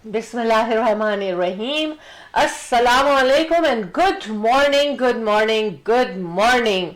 Bismillahirrahmanirrahim. Assalamu alaikum and good morning, good morning, good morning.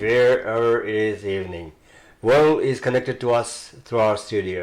wherever is evening. World is connected to us through our studio.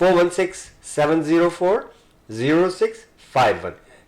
416-704-0651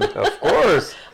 Of course.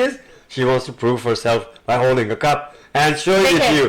is, she wants to prove herself by holding a cup and showing it to you.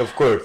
Of course.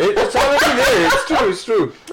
It's true.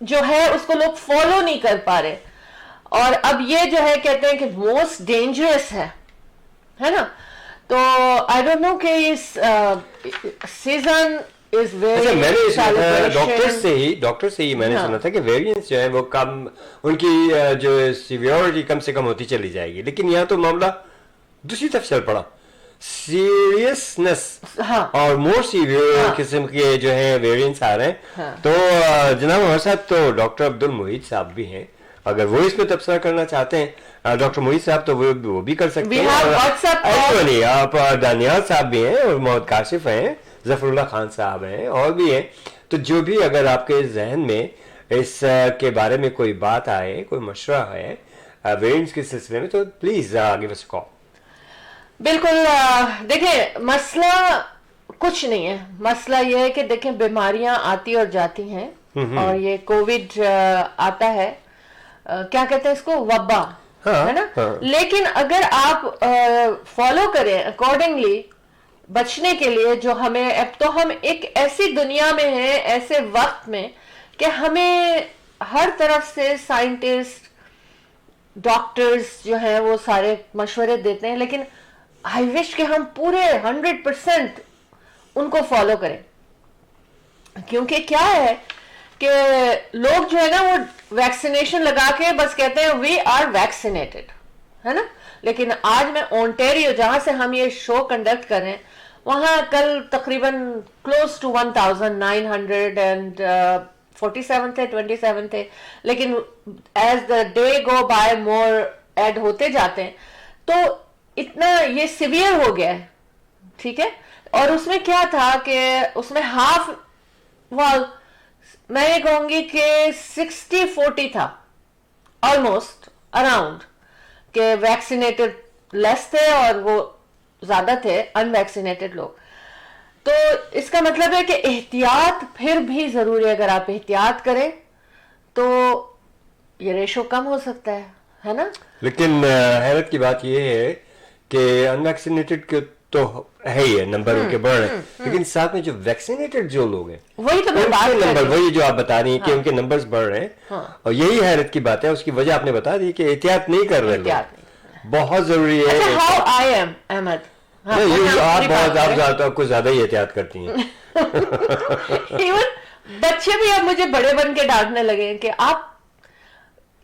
جو ہے اس کو لوگ follow نہیں کر پا رہے, اور اب یہ جو ہے کہتے ہیں کہ موسٹ ڈینجرس ہے نا. تو آئی ڈونٹ نو کہ اس سیزن از ویری, میں نے سنا تھا ڈاکٹر سے ہی میں نے سنا تھا کہ ویریئنٹس جو ہے وہ کم, ان کی جو سیویورٹی کم سے کم ہوتی چلی جائے گی, لیکن یہاں تو معاملہ دوسری طرف چل پڑا, سیریسنس اور مور سیویئر قسم کے جو ہیں ویریئنٹس آ رہے ہیں. تو جناب ہمارے ساتھ تو ڈاکٹر عبد المحیط صاحب بھی ہیں, اگر وہ اس میں تبصرہ کرنا چاہتے ہیں ڈاکٹر محیط صاحب تو وہ بھی کر سکتے ہیں. آپ دانیال صاحب بھی ہیں, اور محمد کاشف ہیں, ظفر اللہ خان صاحب ہیں, اور بھی ہیں. تو جو بھی اگر آپ کے ذہن میں اس کے بارے میں کوئی بات آئے, کوئی مشورہ ہے ویریئنٹس کے سلسلے میں, تو پلیز گیو اس کال. بالکل. دیکھیں مسئلہ کچھ نہیں ہے, مسئلہ یہ ہے کہ دیکھیں بیماریاں آتی اور جاتی ہیں, اور یہ کووڈ آتا ہے, کیا کہتے ہیں اس کو, وبا ہے نا. لیکن اگر آپ فالو کریں اکارڈنگلی بچنے کے لیے, جو ہمیں اب تو ہم ایک ایسی دنیا میں ہیں, ایسے وقت میں کہ ہمیں ہر طرف سے سائنٹسٹ ڈاکٹرز جو ہیں وہ سارے مشورے دیتے ہیں, لیکن آئی وش کہ ہم پورے 100% ان کو فالو کریں. کیونکہ کیا ہے کہ لوگ جو ہے نا وہ ویکسینیشن لگا کے بس کہتے ہیں وی آر ویکسینیٹڈ, ہے نا. لیکن آج میں اونٹیریو جہاں سے ہم یہ شو کنڈکٹ کر رہے ہیں, وہاں کل تقریباً کلوز ٹو 1947 تھے, 27 تھے, لیکن as the day go by more add ہوتے جاتے ہیں, تو اتنا یہ سیویئر ہو گیا ہے, ٹھیک ہے. اور اس میں کیا تھا کہ اس میں ہاف وال, میں یہ کہوں گی کہ 60-40 تھا آلموسٹ اراؤنڈ, کہ ویکسینیٹڈ لیس تھے اور وہ زیادہ تھے ان ویکسینیٹڈ لوگ. تو اس کا مطلب ہے کہ احتیاط پھر بھی ضروری ہے. اگر آپ احتیاط کریں تو یہ ریشو کم ہو سکتا ہے نا. لیکن حیرت کی بات یہ ہے کہ ان ویکسینیٹڈ کے تو ہے ہی ہے, نمبر ان کے بڑھ رہے ہیں, لیکن ساتھ میں جو ویکسینیٹڈ جو لوگ ہیں وہی تو میں بات کر رہی ہوں, وہی جو آپ بتا رہی ہیں کہ ان کے نمبرز بڑھ رہے ہیں, اور یہی حیرت کی بات ہے. اس کی وجہ آپ نے بتا دی کہ احتیاط نہیں کر رہے لوگ, بہت ضروری ہے. ہاؤ آئی ایم احمد, آپ کچھ زیادہ ہی احتیاط کرتی ہیں. بچے بھی اب مجھے بڑے بن کے ڈانٹنے لگے کہ آپ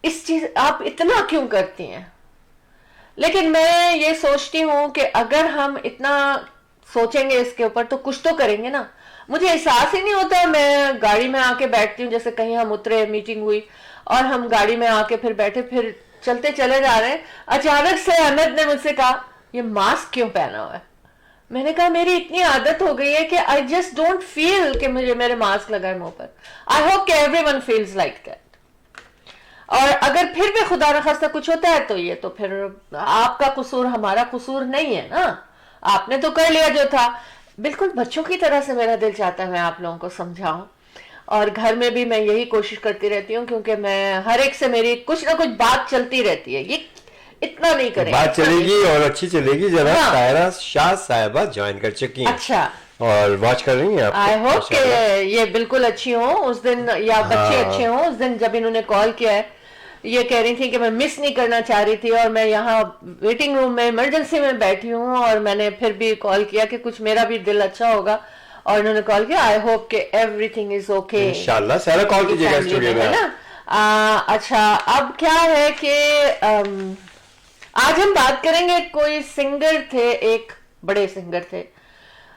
اس چیز آپ اتنا کیوں کرتی ہیں. لیکن میں یہ سوچتی ہوں کہ اگر ہم اتنا سوچیں گے اس کے اوپر تو کچھ تو کریں گے نا. مجھے احساس ہی نہیں ہوتا, میں گاڑی میں آ کے بیٹھتی ہوں, جیسے کہیں ہم اترے, میٹنگ ہوئی اور ہم گاڑی میں آ کے پھر بیٹھے, پھر چلتے چلے جا رہے ہیں, اچانک سے احمد نے مجھ سے کہا یہ ماسک کیوں پہنا ہوا ہے. میں نے کہا میری اتنی عادت ہو گئی ہے کہ I just don't feel کہ مجھے میرے ماسک لگا ہے منہ پر. I hope کہ everyone feels like that. اور اگر پھر بھی خدا نخواستہ کچھ ہوتا ہے تو یہ تو پھر آپ کا قصور, ہمارا قصور نہیں ہے نا. آپ نے تو کر لیا جو تھا. بالکل بچوں کی طرح سے میرا دل چاہتا ہے میں آپ لوگوں کو سمجھاؤں, اور گھر میں بھی میں یہی کوشش کرتی رہتی ہوں, کیونکہ میں ہر ایک سے میری کچھ نہ کچھ بات چلتی رہتی ہے. یہ اتنا نہیں کریں, بات چلے گی اور اچھی چلے گی. جناب طاہرہ شاہ صاحبہ جوائن کر چکی ہیں, اچھا, اور واچ کر رہی ہیں آپ. آئی ہوپ کہ یہ بالکل اچھی ہوں اس دن, یا بچے اچھے ہوں. اس دن جب انہوں نے کال کیا ہے یہ کہہ رہی تھی کہ میں مس نہیں کرنا چاہ رہی تھی, اور میں یہاں ویٹنگ روم میں ایمرجنسی میں بیٹھی ہوں, اور میں نے پھر بھی کال کیا کہ کچھ میرا بھی دل اچھا ہوگا, اور انہوں نے کال کیا. آئی ہوپ کہ ایوری تھنگ از اوکے انشاءاللہ. سارا کال کیجیے گا اسٹوڈیو میں نا. اچھا, اب کیا ہے کہ آج ہم بات کریں گے, کوئی سنگر تھے, ایک بڑے سنگر تھے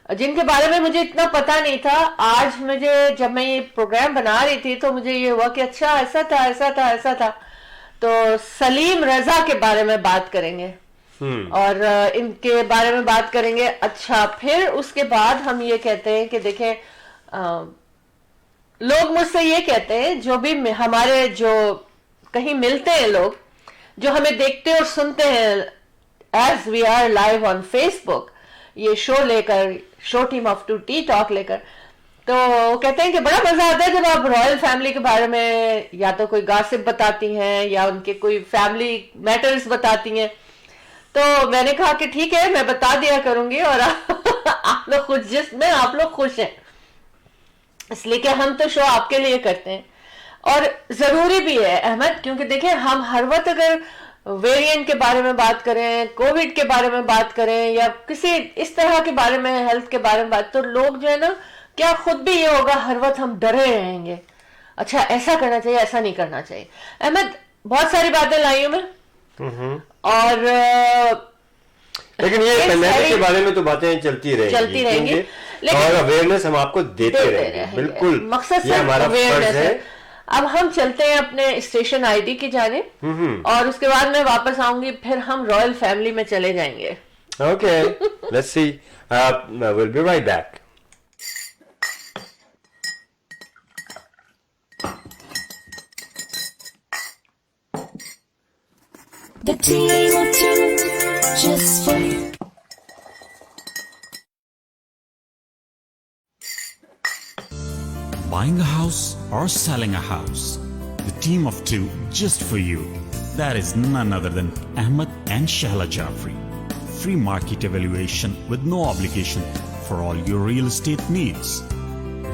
جن کے بارے میں مجھے اتنا پتا نہیں تھا. آج مجھے جب میں یہ پروگرام بنا رہی تھی تو مجھے یہ ہوا کہ اچھا ایسا تھا ایسا تھا ایسا تھا. تو سلیم رضا کے بارے میں بات کریں گے, اور ان کے بارے میں بات کریں گے. اچھا, پھر اس کے بعد ہم یہ کہتے ہیں کہ دیکھیں لوگ مجھ سے یہ کہتے ہیں, جو بھی ہمارے جو کہیں ملتے ہیں لوگ جو ہمیں دیکھتے اور سنتے ہیں as we are live on Facebook, یہ شو لے کر, show team of two T talk لے کر, تو کہتے ہیں کہ بڑا مزہ آتا ہے جب آپ رائل فیملی کے بارے میں یا تو کوئی گاسپ بتاتی ہیں یا ان کے کوئی فیملی میٹرز بتاتی ہیں. تو میں نے کہا کہ ٹھیک ہے میں بتا دیا کروں گی, اور آپ لوگ خوش, جس میں آپ لوگ خوش ہیں, اس لیے کہ ہم تو شو آپ کے لیے کرتے ہیں. اور ضروری بھی ہے احمد, کیونکہ دیکھیں ہم ہر وقت اگر ویرینٹ کے بارے میں بات کریں, کووڈ کے بارے میں بات کریں, یا کسی اس طرح کے بارے میں, ہیلتھ کے بارے میں بات, تو لوگ جو ہے نا, کیا خود بھی یہ ہوگا ہر وقت ہم ڈرے رہیں گے, اچھا ایسا کرنا چاہیے, ایسا نہیں کرنا چاہیے. احمد بہت ساری باتیں لائی ہوں میں, اور لیکن یہ پیمنٹ کے بارے میں تو باتیں چلتی رہیں گی, اور اویئرنیس ہم آپ کو دیتے رہیں گے. بالکل, مقصد یہ ہمارا فرض ہے. اب ہم چلتے ہیں اپنے اسٹیشن آئی ڈی کی جانب, اور اس کے بعد میں واپس آؤں گی, پھر ہم رائل فیملی میں چلے جائیں گے. Okay, let's see, we'll be right back. The team of two, just for you. Buying a house or selling a house, the team of two just for you. That is none other than Ahmed and Shahla Jafri. Free market evaluation with no obligation for all your real estate needs.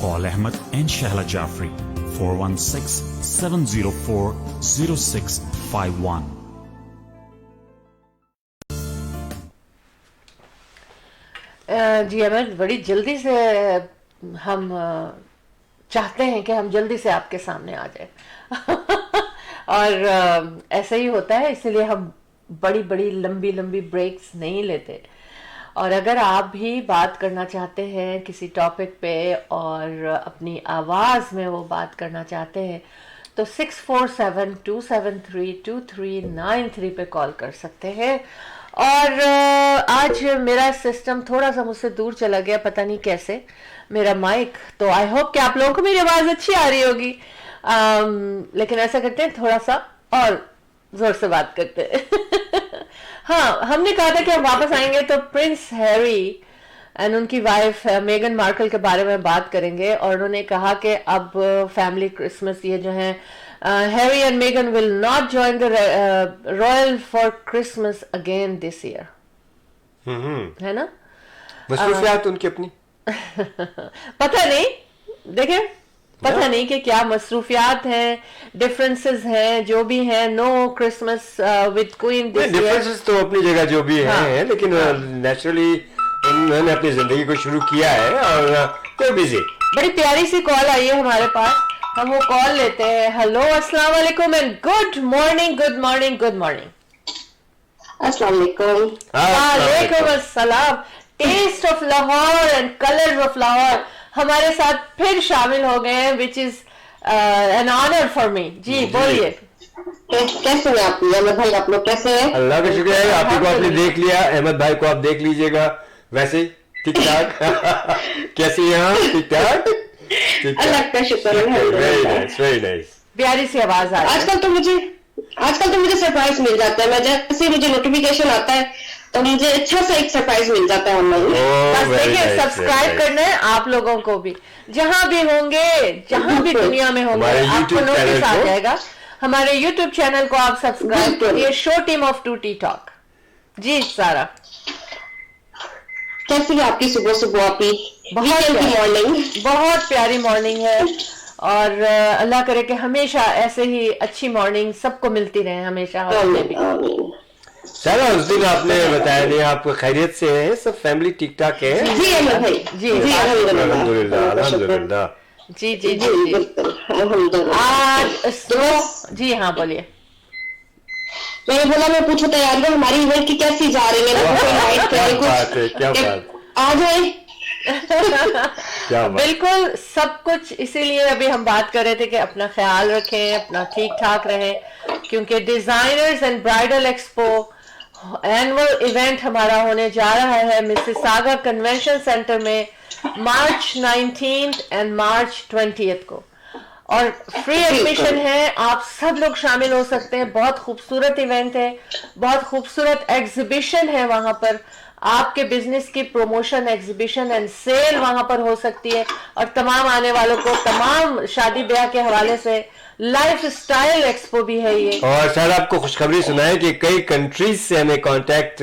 Call Ahmed and Shahla Jafri 416-704-0651. جی احمد, بڑی جلدی سے ہم چاہتے ہیں کہ ہم جلدی سے آپ کے سامنے آ جائیں اور ایسا ہی ہوتا ہے, اسی لیے ہم بڑی بڑی لمبی لمبی بریکس نہیں لیتے. اور اگر آپ بھی بات کرنا چاہتے ہیں کسی ٹاپک پہ اور اپنی آواز میں وہ بات کرنا چاہتے ہیں, تو 647-273-2393 پہ کال کر سکتے ہیں. اور آج میرا سسٹم تھوڑا سا مجھ سے دور چلا گیا, پتہ نہیں کیسے, میرا مائک, تو آئی ہوپ کہ آپ لوگوں کو میری آواز اچھی آ رہی ہوگی. لیکن ایسا کرتے ہیں, تھوڑا سا اور زور سے بات کرتے ہیں. ہاں, ہم نے کہا تھا کہ ہم واپس آئیں گے تو پرنس ہیری اینڈ ان کی وائف میگن مارکل کے بارے میں بات کریں گے. اور انہوں نے کہا کہ اب فیملی کرسمس یہ جو ہے, ہیری اینڈ میگن will not join the royal for Christmas again this year, ہے نا. مصروفیات ان کی اپنی پتہ نہیں, دیکھیں پتہ نہیں کہ کیا مصروفیات ہیں, ڈفرینسز ہیں, جو بھی ہیں. No Christmas with queen this year. Differences تو اپنی جگہ جو بھی ہیں, لیکن نیچرلی انہوں نے اپنی زندگی کو شروع کیا ہے اور کوئی بزی. بڑی پیاری سی کال آئی ہے ہمارے پاس, ہم وہ کال لیتے ہیں. ہلو, السلام علیکم and good morning. Good morning, good morning. السلام علیکم. وعلیکم السلام. Taste of Lahore and colours of Lahore ہمارے ساتھ پھر شامل ہو گئے ہیں, which is an honour for me. جی بولیے, کیسے ہیں آپ؟ احمد بھائی آپ لوگ کیسے ہیں؟ اللہ کا شکر ہے, آپ کو آپ نے دیکھ لیا, احمد بھائی کو آپ دیکھ لیجئے گا. ویسے ٹھیک ٹھاک کیسی ہیں آپ؟ ٹھیک ٹھاک, اللہ کا شکر ہے. Very nice, very nice. پیاری سی آواز آ رہی ہے. آج کل تو مجھے سرپرائز مل جاتا ہے. میں جیسے مجھے نوٹیفیکیشن آتا ہے تو مجھے اچھا سا ایک سرپرائز مل جاتا ہے آن لائن. بس دیکھیں, سبسکرائب کرنا ہے آپ لوگوں کو بھی, جہاں بھی ہوں گے, جہاں بھی دنیا میں ہوں گے, آپ کو نوٹس آ جائے گا. ہمارے یوٹیوب چینل کو آپ سبسکرائب کریے, show team of 2T talk. جی سارا, کیسی ہے آپ کی صبح صبح آپ کی مارننگ؟ بہت پیاری مارننگ ہے, اور اللہ کرے کہ ہمیشہ ایسے ہی اچھی مارننگ سب کو ملتی رہے ہمیشہ. سارا, اس دن آپ نے بتایا نہیں, آپ خیریت سے ہیں, سب فیملی ٹھیک ٹھاک ہے؟ جی احمد بھائی, جی الحمدللہ, الحمدللہ. جی جی جی جی ہاں بولیے. میں نے بولا میں پوچھو تیاریاں ہماری ایونٹ کی کیسی جا رہی ہے, کیا بات آ جائیں. بالکل سب کچھ, اسی لیے ابھی ہم بات کر رہے تھے کہ اپنا خیال رکھیں, اپنا ٹھیک ٹھاک رہیں, کیونکہ designers and bridal expo annual event ہمارا ہونے جا رہا ہے مسیساگا کنونشن سینٹر میں مارچ 19 اینڈ مارچ 20 کو, اور فری ایڈمیشن ہے, آپ سب لوگ شامل ہو سکتے ہیں. بہت خوبصورت ایونٹ ہے, بہت خوبصورت ایگزیبیشن ہے وہاں پر, آپ کے بزنس کی پروموشن, ایگزیبیشن اینڈ سیل وہاں پر ہو سکتی ہے. اور تمام آنے والوں کو تمام شادی بیاہ کے حوالے سے لائف سٹائل ایکسپو بھی ہے یہ. اور سر آپ کو خوشخبری سنائیں کہ کئی کنٹریز سے ہمیں کانٹیکٹ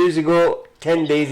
years ago 10 days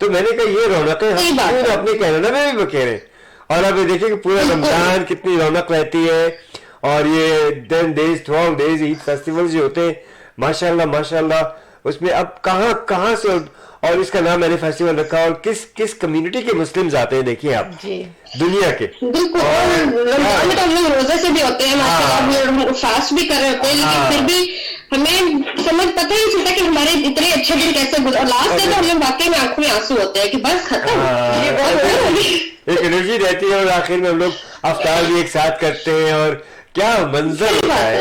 تو میں نے کہا یہ رونق ہے, ہم اپنے کینیڈا میں بھی بکھیرے. اور اب یہ دیکھیں کہ پورا رمضان کتنی رونق رہتی ہے, اور یہ 10 days 12 days عید فیسٹیول جو ہوتے ہیں ماشاء اللہ اس میں اب کہاں سے, اور اس کا نام میں نے فیسٹیول رکھا, اور کس کمیونٹی کے مسلمز آتے ہیں دیکھیے آپ دنیا کے. بالکل, رمضان میں تو ہم لوگ روزے سے بھی ہوتے ہیں ماشاءاللہ, فاسٹ بھی کر رہے ہوتے ہیں, لیکن پھر بھی ہمیں سمجھ پتہ ہی چلتا کہ ہمارے اتنے اچھے دن کیسے گزر, لاسٹ ڈے تو ہمیں واقعی میں آنکھوں میں آنسو ہوتے ہیں کہ بس ختم. ایک انرجی رہتی ہے, اور آخر میں ہم لوگ افطار بھی ایک ساتھ کرتے ہیں, اور کیا منظر ہوتا ہے.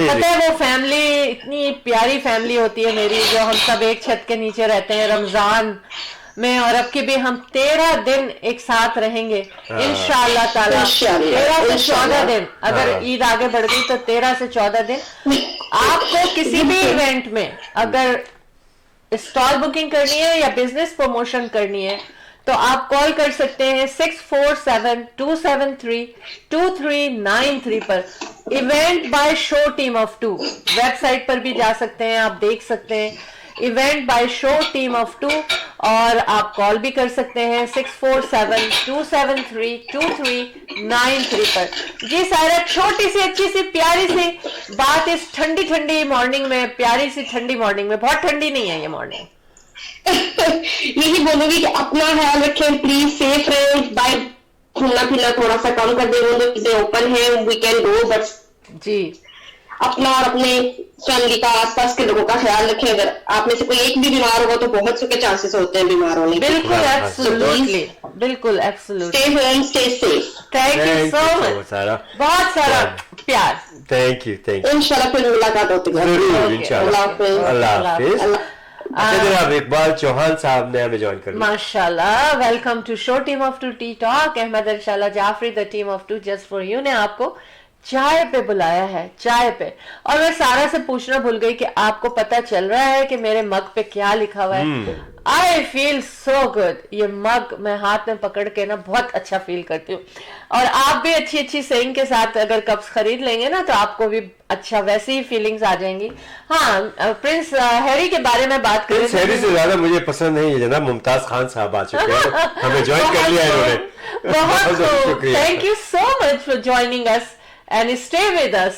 پتہ ہے وہ فیملی اتنی پیاری فیملی ہوتی ہے میری, جو ہم سب ایک چھت کے نیچے رہتے ہیں رمضان میں, اور اب کے بھی ہم 13 دن ایک ساتھ رہیں گے انشاءاللہ تعالی. 13 سے 14 دن, اگر عید آگے بڑھ گئی تو 13 سے 14 دن. آپ کو کسی بھی ایونٹ میں اگر اسٹال بکنگ کرنی ہے یا بزنس پروموشن کرنی ہے تو آپ کال کر سکتے ہیں 647-273-2393 پر. Event by show team of 2 website پر بھی جا سکتے ہیں, آپ دیکھ سکتے ہیں event by show team of 2, اور آپ کال بھی کر سکتے ہیں 647-273-2393 پر. جی سارا, چھوٹی سی اچھی سی پیاری سی بات اس ٹھنڈی مارننگ میں, پیاری سی ٹھنڈی مارننگ میں, بہت ٹھنڈی نہیں ہے یہ مارننگ. یہی بولوں گی کہ اپنا خیال رکھیں پلیز, سیف رہیں, باہر گھومنا پھرنا تھوڑا سا کم کر دیں, وہ چیزیں اوپن ہیں وی کین گو, بٹ جی اپنا اور اپنے فیملی کا آس پاس کے لوگوں کا خیال رکھیں. اگر آپ میں سے کوئی ایک بھی بیمار ہوگا تو بہت سے کے چانسز ہوتے ہیں بیمار ہونے کے. بالکل ایبسولوٹلی, بالکل absolutely. Stay home, stay safe. Thank you so much, بہت سارا پیار. Thank you. انشاءاللہ پھر ملاقات ہوتی ہے. اللہ حافظ. جناب اقبال چوہان صاحب نے ہمیں جوائن کر لیا. ماشاءاللہ, welcome to show team of 2 T talk. Ahmed ارشالہ Jafri the team of 2 just for you نے آپ کو چائے پہ بلایا ہے, چائے پہ. اور میں سارا سے پوچھنا بھول گئی کہ آپ کو پتا چل رہا ہے کہ میرے مگ پہ کیا لکھا ہوا ہے. آئی فیل سو گڈ. یہ مگ میں ہاتھ میں پکڑ کے نا بہت اچھا فیل کرتی ہوں, اور آپ بھی اچھی سینگ کے ساتھ اگر کپس خرید لیں گے نا تو آپ کو بھی اچھا ویسی ہی فیلنگز آ جائیں گی. ہاں, پرنس ہیری کے بارے میں بات کریں. پرنس ہیری سے زیادہ مجھے پسند نہیں ہے جناب ممتاز خان صاحب آ چکے ہیں, ہمیں جوائن کر لیا انہوں نے. بہت شکریہ, thank you so much for joining us and stay with us.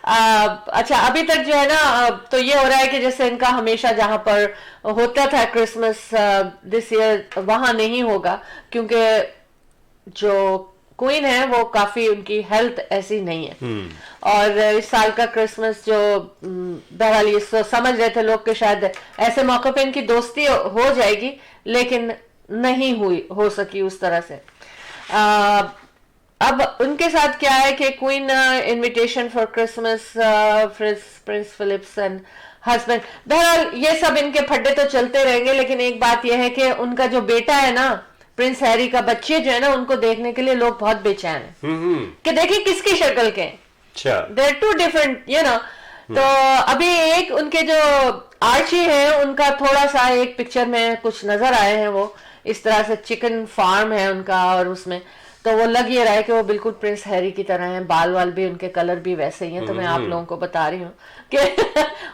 اچھا, ابھی تک جو ہے نا تو یہ ہو رہا ہے کہ جیسے ان کا ہمیشہ جہاں پر ہوتا تھا کرسمس دس ایئر وہاں نہیں ہوگا, کیونکہ جو کوئن ہے وہ کافی ان کی ہیلتھ ایسی نہیں ہے, اور اس سال کا کرسمس جو بہرحال یہ سمجھ رہے تھے لوگ کہ شاید ایسے موقع پہ ان کی دوستی ہو جائے گی, لیکن نہیں ہو سکی اس طرح سے. اب ان کے ساتھ کیا ہے کہ queen invitation for Christmas prince Philips and husband, بہرحال یہ سب ان کے پھڈے تو چلتے رہیں گے, لیکن ایک بات یہ ہے کہ ان کا جو بیٹا ہے نا پرنس ہیری کا, بچے جو ہے نا ان کو دیکھنے کے لیے لوگ بہت بے چین ہیں کہ دیکھیں کس کی شکل کے, they are two different you know. تو ابھی ایک ان کے جو آرچی ہیں ان کا تھوڑا سا ایک پکچر میں کچھ نظر آئے ہیں, وہ اس طرح سے چکن فارم ہے ان کا, اور اس میں تو وہ لگ یہ رہا ہے کہ وہ بالکل پرنس ہیری کی طرح ہیں, بال وال بھی ان کے کلر بھی ویسے ہی ہیں. تو میں آپ لوگوں کو بتا رہی ہوں کہ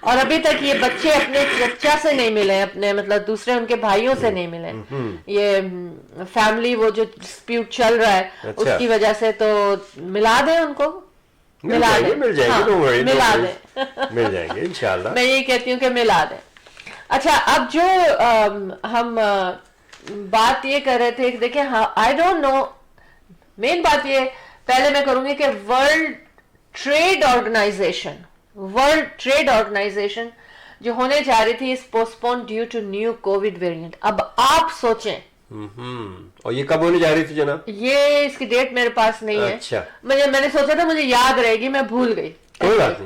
اور ابھی تک یہ بچے اپنے چچا سے نہیں ملے, اپنے مطلب دوسرے ان کے بھائیوں سے نہیں ملے. یہ فیملی وہ جو ڈسپیوٹ چل رہا ہے اس کی وجہ سے, تو ملا دیں ان کو, ملا دیں انشاءاللہ. میں یہی کہتی ہوں کہ ملا دیں. اچھا, اب جو ہم بات یہ کر رہے تھے, دیکھیں آئی ڈونٹ نو, مین بات یہ پہلے میں کروں گی کہ ورلڈ ٹریڈ آرگنائزیشن جو ہونے جا رہی تھی اس postpone due to new covid variant. اب آپ سوچیں, اور یہ کب ہونے جا رہی تھی جناب؟ یہ اس کی ڈیٹ میرے پاس نہیں ہے. اچھا, میں نے سوچا تھا مجھے یاد رہے گی, میں بھول گئی.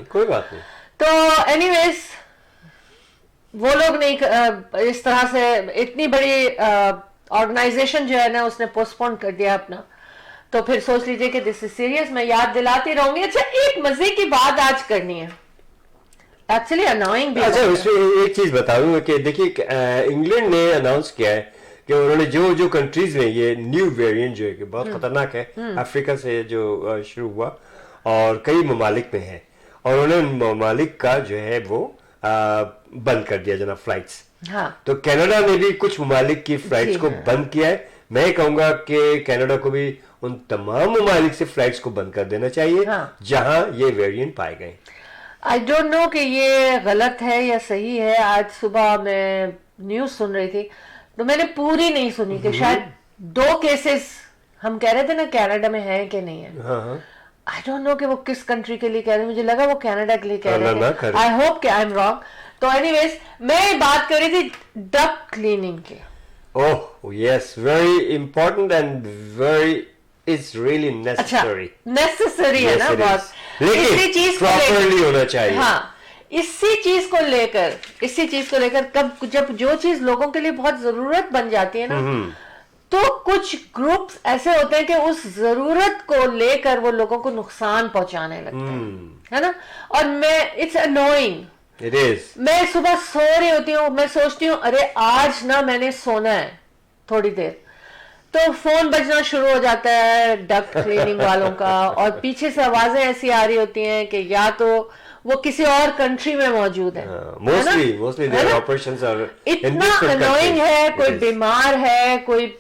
کوئی بات نہیں. تو اینی ویز وہ لوگ نہیں اس طرح سے, اتنی بڑی آرگنائزیشن جو ہے نا اس نے پوسٹ پون کر دیا اپنا, تو پھر سوچ لیجئے کہ دس از سیریس. میں یاد دلاتی رہوں گی. اچھا, ایک مزے کی بات آج کرنی ہے, ایکچولی انوائنگ بھی. اچھا, اس میں ایک چیز بتاؤں گا کہ دیکھیے انگلینڈ نے اناؤنس کیا ہے کہ انہوں نے جو کنٹریز میں یہ نیو ویریئنٹ جو ہے کہ بہت خطرناک ہے, افریقہ سے جو شروع ہوا اور کئی ممالک میں ہے, اور انہوں نے ان ممالک کا جو ہے وہ بند کر دیا جناب فلائٹس. ہاں تو کینیڈا نے بھی کچھ ممالک کی فلائٹس کو بند کیا ہے. میں کہوں گا کہ کینیڈا کو بھی ان تمام ممالک سے فلائٹس کو بند کر دینا چاہیے جہاں یہ ویریئنٹ پائے گئے. آئی ڈونٹ نو کہ یہ غلط ہے یا صحیح ہے. آج صبح میں نیوز سن رہی تھی تو میں نے پوری نہیں سنی کہ شاید 2 کیسز ہم کہہ رہے تھے نا کینیڈا میں ہے کہ نہیں ہے. آئی ڈونٹ نو کہ وہ کس کنٹری کے لیے کہہ رہے, مجھے لگا وہ کینیڈا کے لیے کہہ رہے تھے. آئی ہوپ کہ آئی ایم رانگ. تو اینی ویز میں بات کر رہی تھی ڈک کلیننگ کی. Oh yes, very important and very it's really necessary. Necessary ہے نا بہت, اسی چیز کو properly ہونا چاہیے. ہاں اسی چیز کو لے کر کب جب جو چیز لوگوں کے لیے بہت ضرورت بن جاتی ہے نا تو کچھ گروپس ایسے ہوتے ہیں کہ اس ضرورت کو لے کر وہ لوگوں کو نقصان پہنچانے لگتے ہیں, ہے نا. اور میں اٹس انوئنگ. It is. میں صبح سو رہی ہوتی ہوں, میں سوچتی ہوں ارے آج نا میں نے سونا ہے تھوڑی دیر, تو فون بجنا شروع ہو جاتا ہے ڈک کلیننگ والوں کا, اور پیچھے سے آوازیں ایسی آ رہی ہوتی ہیں کہ یا تو وہ کسی اور کنٹری میں موجود ہے, اتنا انوئنگ ہے. کوئی بیمار ہے, کوئی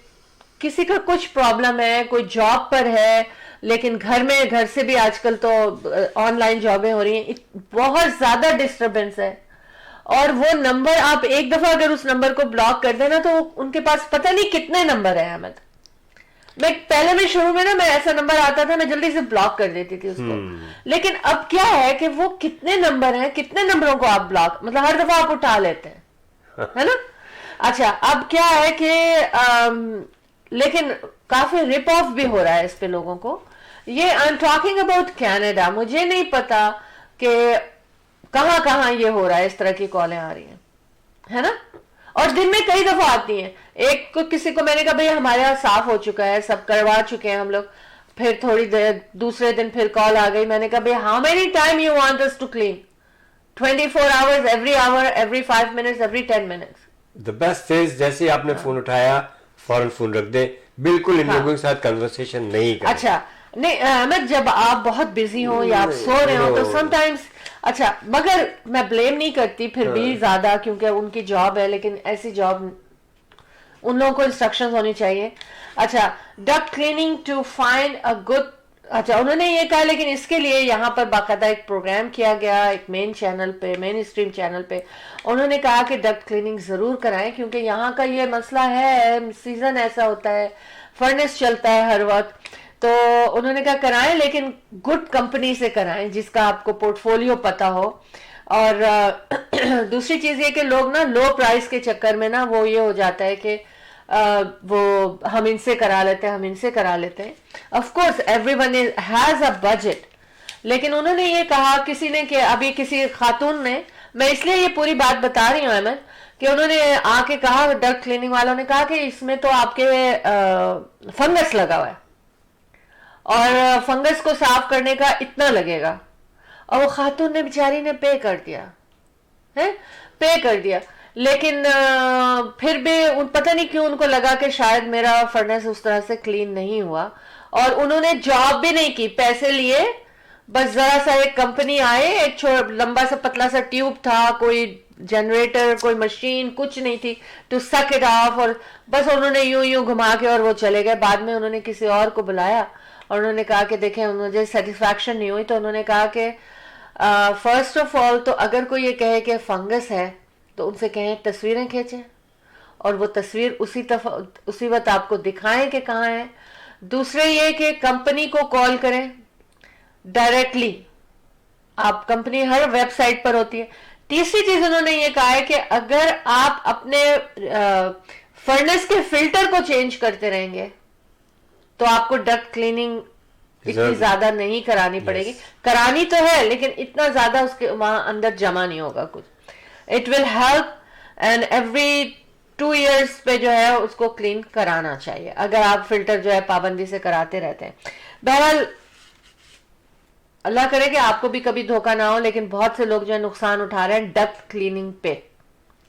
کسی کا کچھ پرابلم ہے, کوئی جاب پر ہے لیکن گھر سے بھی آج کل تو آن لائن جابیں ہو رہی ہیں, بہت زیادہ ڈسٹربنس ہے. اور وہ نمبر آپ ایک دفعہ اگر اس نمبر کو بلاک کر دیں نا تو ان کے پاس پتہ نہیں کتنے نمبر ہیں. احمد میں شروع میں نا میں ایسا نمبر آتا تھا میں جلدی سے بلاک کر دیتی تھی اس کو, لیکن اب کیا ہے کہ وہ کتنے نمبر ہیں, کتنے نمبروں کو آپ بلاک, مطلب ہر دفعہ آپ اٹھا لیتے ہیں, ہے نا. اچھا اب کیا ہے کہ لیکن کافی رپ آف بھی ہو رہا ہے اس پہ لوگوں کو. یہ I am talking about Canada. مجھے نہیں پتا کہ کہاں یہ ہو رہا ہے, اس طرح کی کالیں آ رہی ہیں, ہے نا. اور دن میں کئی دفعہ آتی ہیں. ایک کسی کو میں نے کہا بھئی ہمارے یہاں صاف ہو چکا ہے, سب کروا چکے ہیں ہم لوگ. پھر تھوڑی دیر دوسرے دن پھر کال آ گئی. میں نے کہا بھئی how many time you want us to clean? 24 hours, every 5 minutes, every 10 minutes. The best is جیسے آپ نے فون اٹھایا فوراً فون رکھ دیں, بالکل ان لوگوں کے ساتھ کنورسیشن نہیں کریں. اچھا نہیں احمد, جب آپ بہت بزی ہوں یا آپ سو رہے ہوں تو سم ٹائمس, اچھا مگر میں بلیم نہیں کرتی پھر بھی زیادہ, کیونکہ ان کی جاب ہے, لیکن ایسی جاب ان لوگوں کو انسٹرکشنز ہونی چاہیے. اچھا duct cleaning to find a good, اچھا انہوں نے یہ کہا لیکن اس کے لیے یہاں پر باقاعدہ ایک پروگرام کیا گیا ایک مین اسٹریم چینل پہ. انہوں نے کہا کہ ڈک کلیننگ ضرور کرائیں کیونکہ یہاں کا یہ مسئلہ ہے, سیزن ایسا ہوتا ہے, فرنس چلتا ہے ہر وقت. تو انہوں نے کہا کرائیں لیکن گڈ کمپنی سے کرائیں جس کا آپ کو پورٹ فولیو پتا ہو. اور دوسری چیز یہ کہ لوگ نا لو پرائز کے چکر میں نا وہ یہ ہو جاتا ہے کہ وہ ہم ان سے کرا لیتے ہیں. Of course every one has a budget, لیکن انہوں نے یہ کہا کسی نے کہ ابھی کسی خاتون نے, میں اس لیے یہ پوری بات بتا رہی ہوں احمد, کہ انہوں نے آ کے کہا, ڈک کلیننگ والوں نے کہا کہ اس میں تو آپ کے فنگس لگا ہوا ہے اور فنگس کو صاف کرنے کا اتنا لگے گا. اور وہ خاتون نے بیچاری نے پے کر دیا لیکن پھر بھی پتہ نہیں کیوں ان کو لگا کہ شاید میرا فرنس اس طرح سے کلین نہیں ہوا, اور انہوں نے جاب بھی نہیں کی, پیسے لیے, بس ذرا سا ایک کمپنی آئے, ایک لمبا سا پتلا سا ٹیوب تھا, کوئی جنریٹر کوئی مشین کچھ نہیں تھی ٹو سک اٹ آف, اور بس انہوں نے یوں گھما کے اور وہ چلے گئے. بعد میں انہوں نے کسی اور کو بلایا اور انہوں نے کہا کہ دیکھیں مجھے سیٹسفیکشن نہیں ہوئی, تو انہوں نے کہا کہ فرسٹ آف آل تو اگر کوئی یہ کہے کہ فنگس ہے تو ان سے کہیں تصویریں کھینچیں اور وہ تصویر اسی وقت آپ کو دکھائیں کہ کہاں ہے. دوسرے یہ کہ کمپنی کو کال کریں ڈائریکٹلی, آپ کمپنی ہر ویب سائٹ پر ہوتی ہے. تیسری چیز انہوں نے یہ کہا ہے کہ اگر آپ اپنے فرنس کے فلٹر کو چینج کرتے رہیں گے تو آپ کو ڈک کلیننگ اتنی زیادہ نہیں کرانی پڑے گی. کرانی تو ہے لیکن اتنا زیادہ اس کے وہاں اندر جمع نہیں ہوگا کچھ. It will help, and every 2 years پہ جو ہے اس کو کلین کرانا چاہیے اگر آپ فلٹر جو ہے پابندی سے کراتے رہتے ہیں. بہرحال اللہ کرے کہ آپ کو بھی کبھی دھوکہ نہ ہو, لیکن بہت سے لوگ جو ہے نقصان اٹھا رہے ہیں ڈک کلیننگ پہ.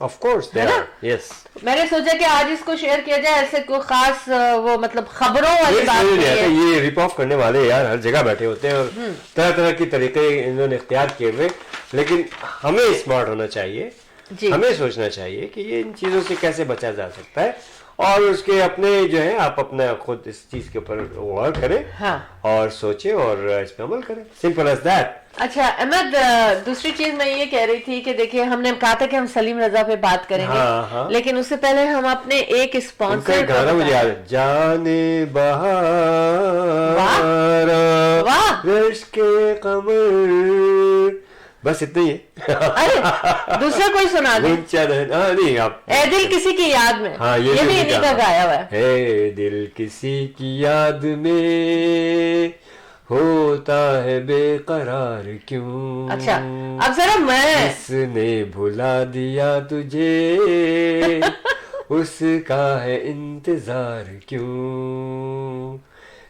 Of course they are, yes. میں نے سوچا کہ آج اس کو شیئر کیا جائے, ایسے کوئی خاص وہ مطلب خبروں والی بات نہیں ہے. یہ ریپ آف کرنے والے یار ہر جگہ بیٹھے ہوتے ہیں اور طرح طرح کی طریقے انہوں نے اختیار کیے ہوئے, لیکن ہمیں اسمارٹ ہونا چاہیے. جی. ہمیں سوچنا چاہیے کہ یہ ان چیزوں سے کیسے بچا جا سکتا ہے اور اس کے اپنے جو ہے آپ اپنا خود اس چیز کے اوپر غور کریں ہاں. اور سوچیں اور اس پہ عمل کریں. Simple as that. اچھا احمد دوسری چیز میں یہ کہہ رہی تھی کہ دیکھیے ہم نے کہا تھا کہ ہم سلیم رضا پہ بات کریں گے لیکن اس سے پہلے ہم اپنے ایک اسپانسر گانا مجھے یاد ہے جانے بہار رشک قمر بس اتنا ہی ہے. ارے دوسرا کوئی سنا دیں. نہیں آپ اے دل کسی کی یاد میں. ہاں یہ بھی انہیں کا گایا ہوا ہے. اے دل کسی کی یاد میں ہوتا ہے بے قرار کیوں. اچھا اب ذرا میں اس نے بھلا دیا تجھے اس کا ہے انتظار کیوں.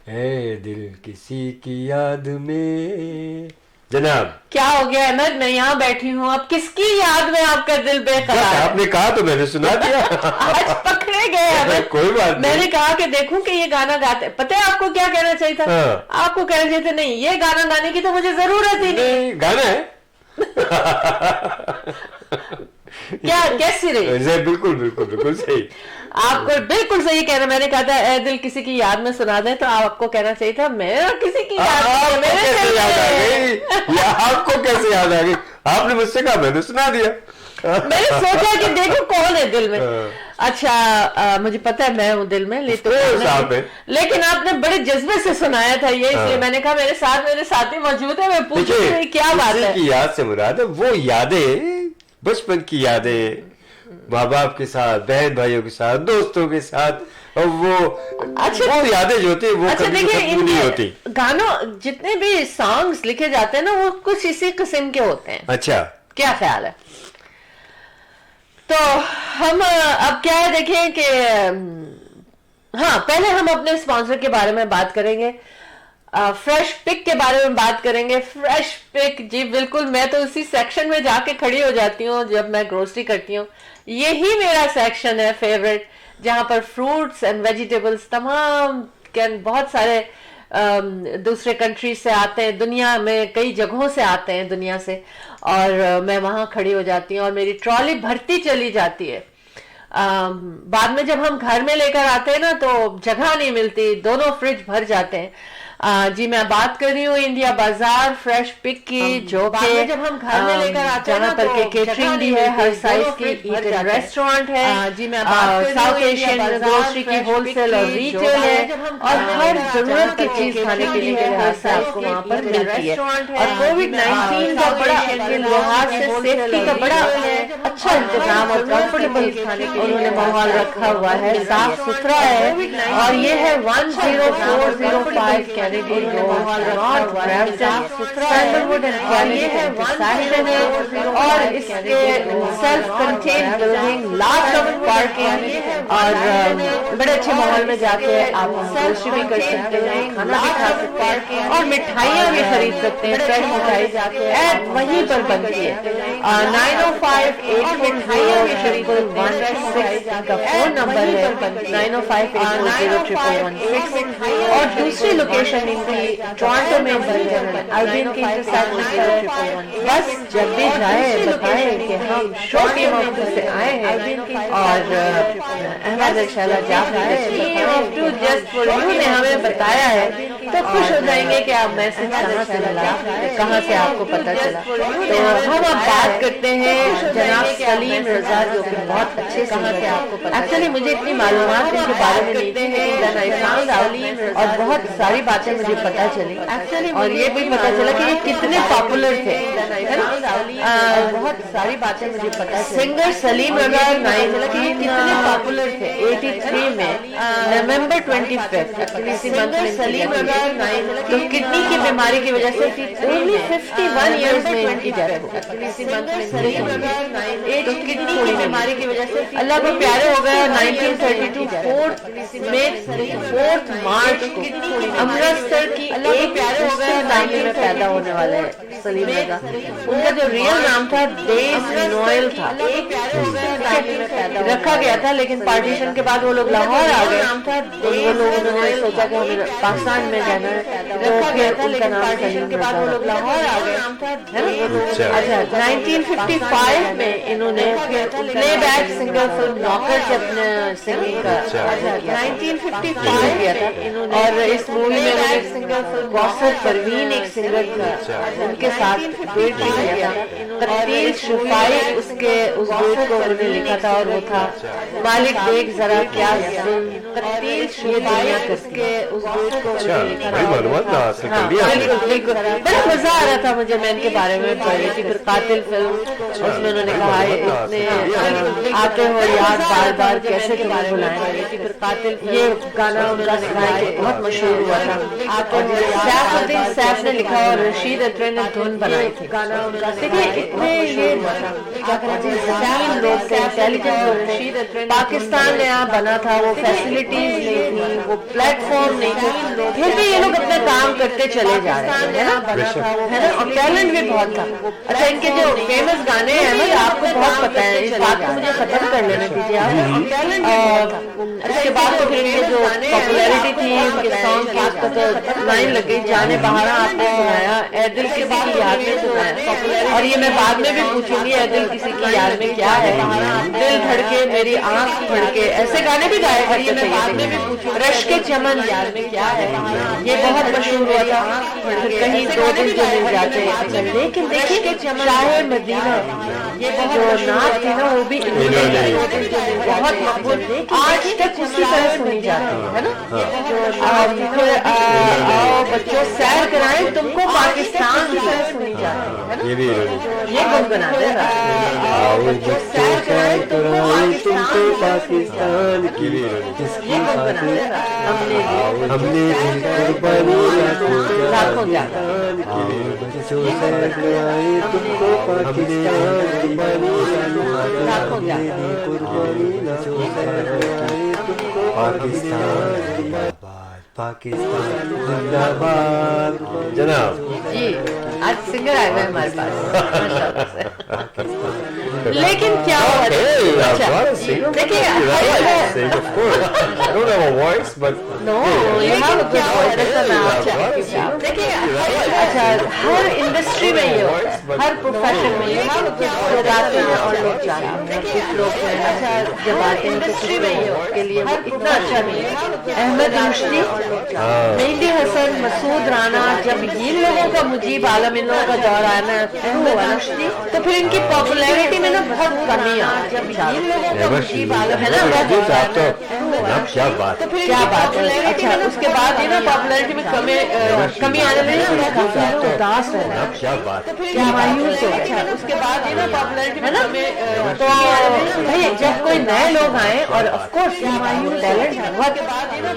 اے دل کسی کی یاد میں. جناب کیا ہو گیا احمد میں یہاں بیٹھی ہوں اب کس کی یاد میں آپ کا دل بے قرار ہے. آپ نے کہا تو میں نے سنا دیا. آج پکڑے گئے. کوئی بات میں نے کہا کہ دیکھوں کہ یہ گانا گاتے پتہ ہے آپ کو کیا کہنا چاہیے تھا. آپ کو کہنا چاہیے تھا نہیں یہ گانا گانے کی تو مجھے ضرورت ہی نہیں. گانا ہے کیا کیسی رہی. بالکل بالکل بالکل صحیح. آپ کو بالکل صحیح کہنا. میں نے کہا تھا اے دل کسی کی یاد میں سنا دیں تو آپ کو کہنا چاہیے تھا میرا کسی کی یاد آپ کو کیسے یاد آ گئی. آپ نے مجھ سے کہا میں نے سنا دیا. میں نے سوچا کہ دیکھو کون ہے دل میں. اچھا مجھے پتا ہے میں ہوں دل میں لیکن آپ نے بڑے جذبے سے سنایا تھا یہ اس لیے میں نے کہا میرے ساتھی موجود ہے میں پوچھوں کیا بات ہے. کی یاد سے مراد ہے وہ یادیں بچپن کی یادیں ماں باپ کے ساتھ بہن بھائیوں کے ساتھ دوستوں کے ساتھ اور وہ یادیں جو ہوتی وہ کبھی ختم نہیں ہوتی. گانوں جتنے بھی سانگز لکھے جاتے ہیں نا وہ کچھ اسی قسم کے ہوتے ہیں. اچھا کیا خیال ہے. تو ہم اب کیا ہے دیکھیں کہ ہاں پہلے ہم اپنے اسپانسر کے بارے میں بات کریں گے. فریش پک کے بارے میں بات کریں گے. فریش پک جی بالکل میں تو اسی سیکشن میں جا کے کھڑی ہو جاتی ہوں جب میں گروسری کرتی ہوں. یہی میرا سیکشن ہے فیوریٹ جہاں پر فروٹس اینڈ ویجیٹیبلس تمام بہت سارے دوسرے کنٹریز سے آتے ہیں دنیا میں کئی جگہوں سے آتے ہیں دنیا سے اور میں وہاں کھڑی ہو جاتی ہوں اور میری ٹرالی بھرتی چلی جاتی ہے. بعد میں جب ہم گھر میں لے کر آتے ہیں نا تو جگہ نہیں ملتی دونوں فریج بھر جاتے ہیں. جی میں بات کر رہی ہوں انڈیا بازار فریش پک کی جو کہ جب ہم گھر میں لے کر آتے ہیں جہاں پر کیٹرنگ بھی ہے ہر سائز کی ریسٹورینٹ ہے. جی میں ساؤتھ ایشین گروسری کی ہول سیل اور ریٹیل ہے اور ہر ضرورت کی چیز کھانے پینے کے لحاظ سے آپ کو وہاں پر ملتی ہے. اور کووڈ-19 کا بڑا لحاظ سے سیفٹی کا بڑا اچھا انتظام اور کمفرٹیبل انہوں نے ماحول رکھا ہوا ہے صاف ستھرا ہے اور یہ ہے 10405 Kennedy road north Brampton sandalwood and Kennedy اور اس کے self contained building lots of parking اور بڑے اچھے ماحول میں جا کے آپ گروسری بھی کر سکتے ہیں کھانا بھی کھا سکتے ہیں اور مٹھائیاں بھی خرید سکتے ہیں. فریش مٹھائی ایڈ وہیں پر بنتی ہے. 905-843-116 کا فون نمبر ہے 905-840-1116 اور دوسری لوکیشن ان کی ٹورانٹو میں البین کی انٹرسیکشن. بس جب بھی جائیں بتائیں کہ ہم شو ٹیم آف ٹو سے آئے ہیں اور Ahmed Shahla Jafri team of two just for you نے ہمیں بتایا ہے تو خوش ہو جائیں گے کہ آپ میسج کہاں سے ملا کہاں سے آپ کو پتا چلا. تو ہم اب بات کرتے ہیں جناب سلیم رضا جو کہ بہت اچھے سنگر ہیں. ایکچولی مجھے اتنی معلومات ان کے بارے میں نہیں تھی لیکن اور بہت ساری باتیں مجھے پتا چلی اور یہ بھی پتا چلا کہ یہ کتنے پاپولر تھے. بہت ساری باتیں مجھے پتا چلی. سنگر سلیم رضا کتنے پاپولر تھے 83 میں نومبر 25 سلیم رضا تو کڈنی کی بیماری کی وجہ سے 51 ایئرز میں ان کی ڈیتھ ہو گئی. کڈنی کی بیماری کی وجہ سے اللہ کو پیارے ہو گیا 1932 4 مارچ کو امرتسر کی ایک پیارے میں پیدا ہونے والے ہیں سلیم رضا. ان کا جو ریئل نام تھا دیس نوئل تھا رکھا گیا تھا لیکن پارٹیشن کے بعد وہ لوگ لاہور آ گئے. وہ لوگ انہوں نے سوچا کہ ہمیں پاکستان میں جانا ہے تو پھر ان کا نام سلیم رضا لاہور آ گئے. اچھا 1955 میں انہوں انہوں نے پلے بیک سنگر فلم نوکر سے اپنے سنگنگ کا 1955 کیا تھا اور اس مووی میں انہوں نے سنگر فلم کوثر پروین ایک سنگر تھا ان کے ساتھ ڈویٹ بھی کیا تھا. قتیل شفائی اس ڈویٹ کو انہوں نے لکھا تھا اور وہ تھا مالک دیکھ ذرا کیا ظلم قتیل شفائی اس ڈویٹ کو انہوں نے لکھا تھا. بالکل بڑا مزہ آ رہا تھا مجھے, میں ان کے بارے میں پڑھ رہی تھی. پھر قاتل فلم اس میں انہوں نے کہا اتنے آتے ہو یاد بار بار کیسے تمہیں بلائیں. پھر قاتل یہ گانا انہوں نے کہا کہ بہت مشہور ہوا تھا. سیف الدین سیف نے لکھا اور رشید اطری نے دھن بنائی تھی. دیکھیں اتنے یہ کیا کہتے ہیں لوگ تھے انٹیلیجنٹ. پاکستان نیا بنا تھا, وہ فیسلٹیز نہیں تھی, وہ پلیٹ فارم نہیں تھے, پھر بھی یہ لوگ اپنا کام کرتے چلے جا رہے ہیں ہے نا, اور ٹیلنٹ بھی بہت تھا. اچھا ان کے جو فیمس گانے ہیں احمد آپ کو بہت پتا ہے, اس بات کو مجھے ختم کر لینا دیجیے آپ. اس کے بعد تو پھر ان کی جو پاپولیرٹی تھی ان کے سانگ کی اس کا تو لائن لگ گئی. جانے بہارا آپ نے سنایا, اے دل کسی کی یاد میں سنایا, اور یہ میں بعد میں بھی پوچھوں گی اے دل کسی کی یاد میں کیا ہے, دل دھڑکے میری آنکھ پھڑکے, ایسے گانے بھی گائے کرتے تھے. بعد میں بھی پوچھوں رشک چمن یاد میں کیا ہے, یہ بہت مشہور ہوا تھا. پھر کہیں دو دن جو مل جاتے. لیکن دیکھیں شاہ مدینہ یہ جو نعت تھی نا وہ بھی بہت مقبول, آج تک اسی طرح سنی جاتی ہے نا. پھر آؤ بچوں سیر کرائیں تم کو پاکستان کی طرح سنی جاتی ہے نا, یہ گنگناتے ہیں. آؤ بچوں سیر کرائیں تم کو پاکستان کی, یہ گنگناتے ہیں. ہم نے لاکھوں جاتا پاکستان زندہ باد. جناب جی آج سنگر آئے ہوئے ہمارے پاس, لیکن کیا ہوا ہر انڈسٹری میں یہ ہوتا ہے, ہر پروفیشن میں یہ لوگ آتے ہیں اور لوگ جاتے ہیں. کچھ لوگ جب آتے ہیں انڈسٹری میں کے لیے وہ اتنا اچھا نہیں ہے. احمد رشدی, مہندی حسن, مسعود رانا, جب ان لوگوں کا مجیب عالم ان لوگوں کا دور آیا نا احمد رشدی, تو پھر ان کی پاپولیرٹی میں نا بہت کمی آ. جب ان لوگوں کا مجیب عالم ہے نا کیا بات ہے. اچھا اس کے بعد یہ نا پاپولیرٹی میں کمی آنے میں کافی اداس رہنا, کیا مایوس ہو. اچھا اس کے بعد یہ نا پاپولیرٹی میں تو بھائی جب کوئی نئے لوگ آئے اور آف کورس ٹیلنٹ بہت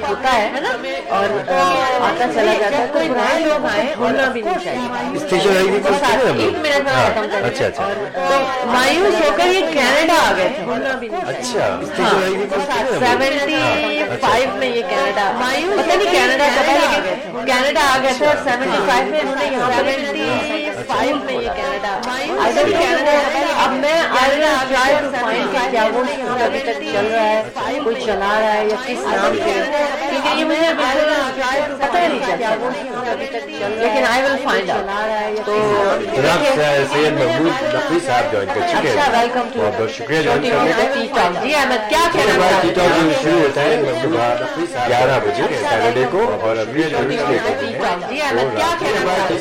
ہوتا ہے نا اور آتا چلا جاتا ہے, کوئی نئے لوگ آئے ہونا بھی نہیں چاہیے. ایک منٹ میں ختم کر, تو مایوس ہو کر یہ کینیڈا آ گئے تھے. 75 میں یہ کینیڈا, پتہ نہیں کینیڈا کب ہے لیکن کینیڈا آ گئے تھے. اور 75 میں انہوں نے یہاں 75 میں یہ کینیڈا. اب میں ٹرائی ٹو فائنڈ کہ کیا وہ ابھی تک چل رہا ہے, کوئی چلا رہا ہے یا کس نام سے, کیونکہ یہ مجھے پتہ نہیں چلتا, لیکن آئی ول فائنڈ آؤٹ. تو سید محمود نقوی صاحب جوائن کر چکے ہیں. ویلکم ٹو بہت شکریہ جوائن کرنے کا. جی احمد کیا کہنا چاہتے ہیں؟ شروع ہوتا ہے صبح 11 بجے سیٹرڈے کو, اور ابھی جی احمد کیا کہنا چاہتے ہیں؟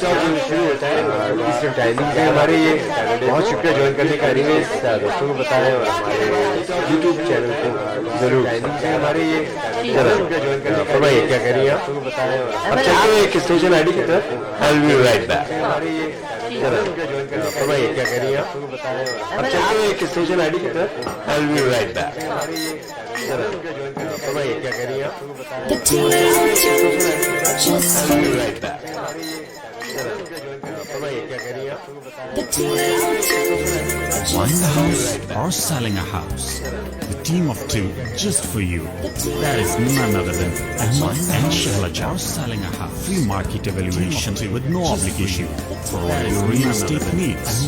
شروع ہوتا ہے ایسٹرن ٹائمنگ سے ہمارے. یہ بہت شکریہ جوائن کرنے کا. ریمیز دوستوں کو بتائیں اور ہمارے یوٹیوب چینل کو ضرور ہمارے یہ فرمائیے کیا کہہ رہی ہیں آپ. اب چلتے ہیں ایک اسٹیشن آئی ڈی کی طرف. I'll be right back. فرمائیے کیا کہہ رہی ہیں آپ. اب چلتے ہیں ایک اسٹیشن آئی ڈی کی طرف. I'll be right back. فرمائیے کیا کہہ رہی ہیں آپ. The team just for you. Right back. فرمائیے کیا کہہ رہی ہیں آپ. The team Buying a house or selling a house, the team of two just for you. That is none other than Ahmad and Shahla Jah. Selling a house, free market evaluation with no obligation for all your real estate needs.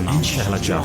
and Shahla Jah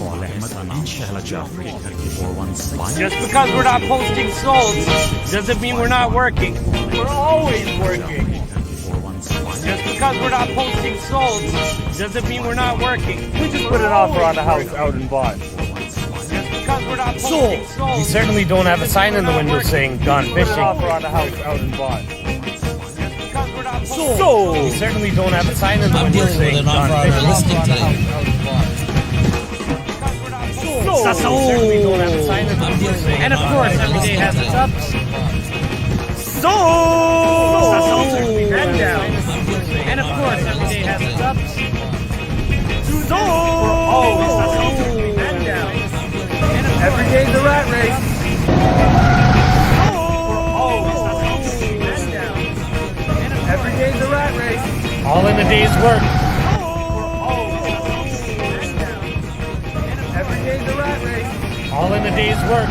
call Ahmed and Shahla Jafri 415. Just because we're not posting solds doesn't mean we're not working. We're always working. Just because we're not posting solds doesn't mean we're not working. We just put an offer on a house out in Bond. Just because we're not posting solds. We certainly don't have a sign in the window saying gone Put an fishing. offer on a house out in Bond. We certainly don't have a sign in the I'm window dealing with saying an gone offer on a fishing. listing today. We certainly don't have a sign in the I'm window dealing with saying And of an course, offer on a every day listing has its today. ups and downs. And of course, every day has its ups and downs. Every day's a rat race. Every day's a rat race. All in a day's work. Every day's a rat race. All in a day's work.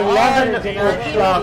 11 o'clock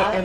AM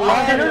11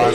5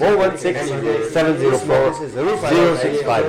416-704-0651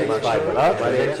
0651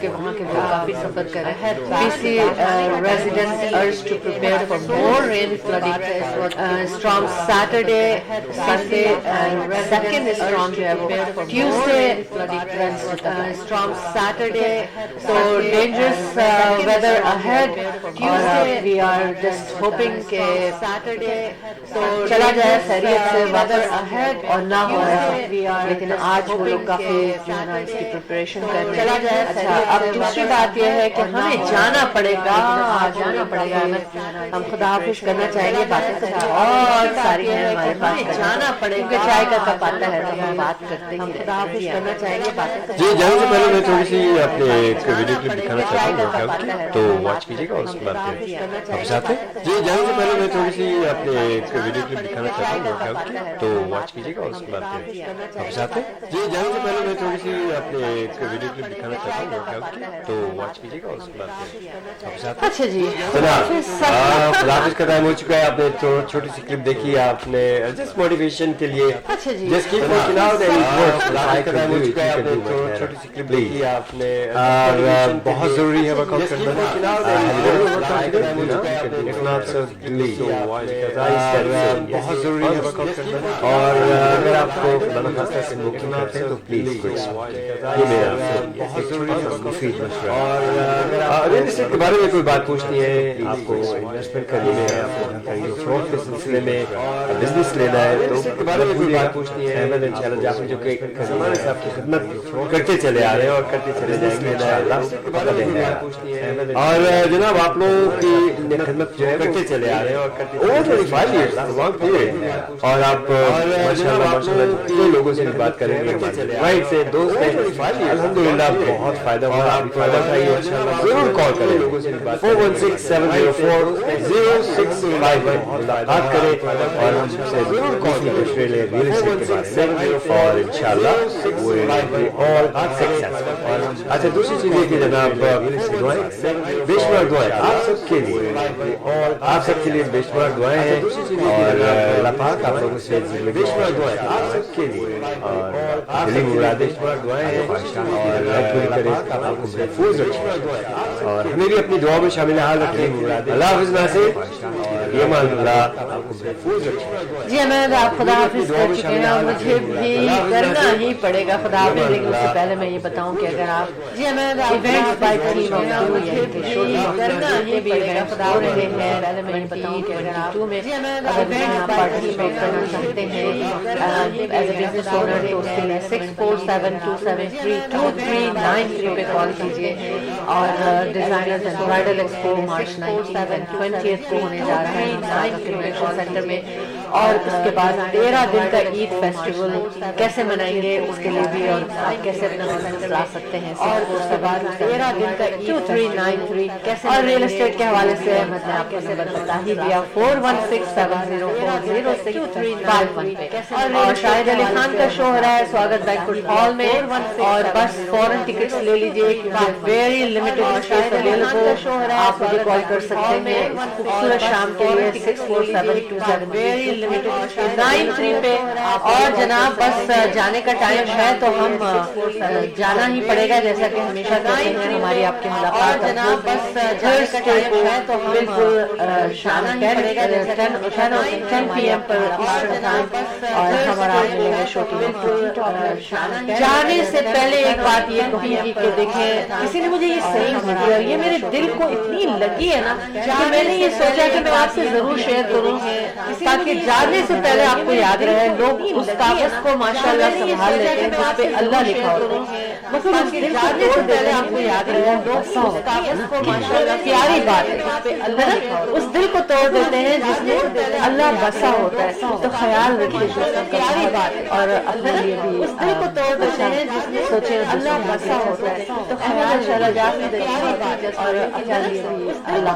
کہ وہاں کے لوگ کافی سفر کریں. BC residents urged to prepare for more rain flooding. Storm Saturday, Sunday and second storm جو ہے وہ Tuesday storm Saturday, so dangerous weather ahead. اور we are just hoping کہ چلا جائے خیریت سے weather ahead اور نہ ہو ایسا. لیکن آج وہ لوگ کافی جو ہے نا اس کی پریپریشن کر رہے ہیں. اچھا اب دوسری بات یہ ہے کہ ہمیں جانا پڑے گا. ہم خدا حافظ کرنا چاہیں گے. باتیں تو اور ساری ہیں ہمارے پاس, جانا پڑے گا. چائے کا کپ آتا ہے تو ہم بات کرتے ہیں. خدا حافظ کرنا چاہیں گے. باتیں جی جانے سے پہلے میں تھوڑی سی اپنے ایک ویڈیو کلپ دکھانا چاہتا ہوں تو واچ کیجیے گا. اس کے بعد آپ ساتھ ہیں. جی جانے سے پہلے میں تھوڑی سی اپنے ایک ویڈیو کلپ دکھانا چاہتا ہوں تو واچ کیجیے گا. اس کے بعد آپ ساتھ ہیں. جی جانے سے پہلے میں تھوڑی سی اپنے ایک ویڈیو کلپ دکھانا چاہتا ہوں تو واچ کیجیے گا. اس کے بعد آپ ساتھ ہیں. اچھا جی خدا حافظ کا ٹائم ہو چکا ہے. آپ نے چھوٹی سی کلپ دیکھی آپ نے جسٹ موٹیویشن کے لیے. اچھا جی جس کی چھوٹی سی کلپ دیکھی آپ نے اور بہت ضروری ہے ورک آؤٹ کرنا. بہت ضروری ہے ورک آؤٹ کرنا. اور اگر آپ کو اسموکنگ کرتے ہیں تو پلیز یہ میرا بہت ضروری ہے مفید مشورہ. اور اگر اس کے بارے میں کوئی بات پوچھنی ہے, آپ کو انویسٹمنٹ کرنی ہے, آپ کو فروغ کے سلسلے میں بزنس لینا ہے تو اس کے بارے میں کوئی بات پوچھنی ہے احمد انشاءاللہ جعفری جو کہ زمانے سے آپ کی خدمت کرتے چلے آ رہے ہیں اور کرتے چلے جائیں گے انشاءاللہ. اور جناب آپ لوگوں کی خدمت جو ہے کرتے چلے آ رہے ہیں اور کرتے 25 years لانگ پیریڈ. اور آپ ماشاءاللہ کئی لوگوں سے بھی بات کریں گے رائٹ سے دوست ہیں الحمدللہ بہت فائدہ ہوا. آپ بھی فائدہ اٹھائیے ضرور کال کریں. 416-704-0651 ملاقات کریں اور ہم سے ضرور کال کریں ریل اسٹیٹ کے بارے میں اور انشاءاللہ اچھا دوسری چیز یہ کہ جناب دعائیں بے شمار دعائیں آپ سب کے لیے بے شمار دعائیں ہیں. اور اللہ پاک آپ لوگوں سے بے شمار دعائیں آپ سب کے لیے اور دلی مرادیں دعائیں ہیں اور پوری کرے آپ کو محفوظ رکھیں اور ہمیں بھی اپنی دعاؤں میں شامل حال رکھیں. اللہ حافظ ناصر یہ مان اللہ آپ کو محفوظ رکھیں. جی احمد آپ خدا حافظ کر چکے ہیں اور مجھے بھی کرنا ہی پڑے گا خدا حافظ. لیکن اس سے پہلے میں یہ بتاؤں کہ اگر آپ جی Ahmed events by team of مجھے بھی کرنا ہی پڑے گا خدا حافظ. پہلے میں یہ بتاؤں کہ اگر آپ پارٹیسپیٹ کرنا چاہتے ہیں ایز اے بزنس اونر تو اس کے لیے 6472732393 پہ کال کیجیے. اور designers and bridal expo March 19 and 20 کو ہونے جا رہا ہے کنونشن سینٹر میں. اور اس کے بعد 13 دن کا عید فیسٹیول کیسے منائیں گے اس کے لیے بھی اور آپ کیسے اپنا بزنس لا سکتے ہیں. اور اس کے بعد 13 دن کا 2393 کیسے اور ریئل اسٹیٹ کے حوالے سے احمد نے آپ کو نمبر بتا ہی دیا 4167040651 پہ. اور شاہد علی خان کا شو ہو رہا ہے سواگت بینکوٹ ہال میں اور بس فوراً ٹکٹس لے لیجیے کیونکہ ویری لمیٹڈ اسپیس اویلیبل. آپ مجھے کال کر سکتے ہیں اس خوبصورت شام کے لیے 64727393 پہ. اور جناب بس جانے کا ٹائم ہے تو ہم جانا ہی پڑے گا جیسا کہ ہمیشہ کہتے ہیں ہماری آپ کی ملاقات جناب بس جانے کا ٹائم ہے تو ہم بالکل شام 10 PM پر ایسٹرن ٹائم اور ہمارا آپ ملیں گے شو کی. جانے سے پہلے ایک بات یہ کہوں گی کہ دیکھیں کسی نے مجھے یہ صحیح بھیجی اور یہ میرے دل کو اتنی لگی ہے نا کہ میں نے یہ سوچا کہ میں آپ سے ضرور شیئر کروں تاکہ جانے سے پہلے آپ کو یاد رہے. لوگ اس کاغذ کو ماشاءاللہ سنبھال لیتے ہیں جس پہ اللہ لکھا ہوتا ہے مگر اس دل کو توڑ دیتے ہیں. آپ کو یاد رہے لوگ اس کاغذ کو ماشاءاللہ پیاری بات ہے اس دل کو توڑ دیتے ہیں جس میں اللہ بسا ہوتا ہے. تو خیال رکھیے پیاری بات ہے اور اپنے لیے بھی اس دل کو توڑ دیتے ہیں جس میں سوچے اللہ بسا ہوتا ہے. تو خیال انشاءاللہ جا کے پیاری بات ہے اور اپنے لیے بھی اللہ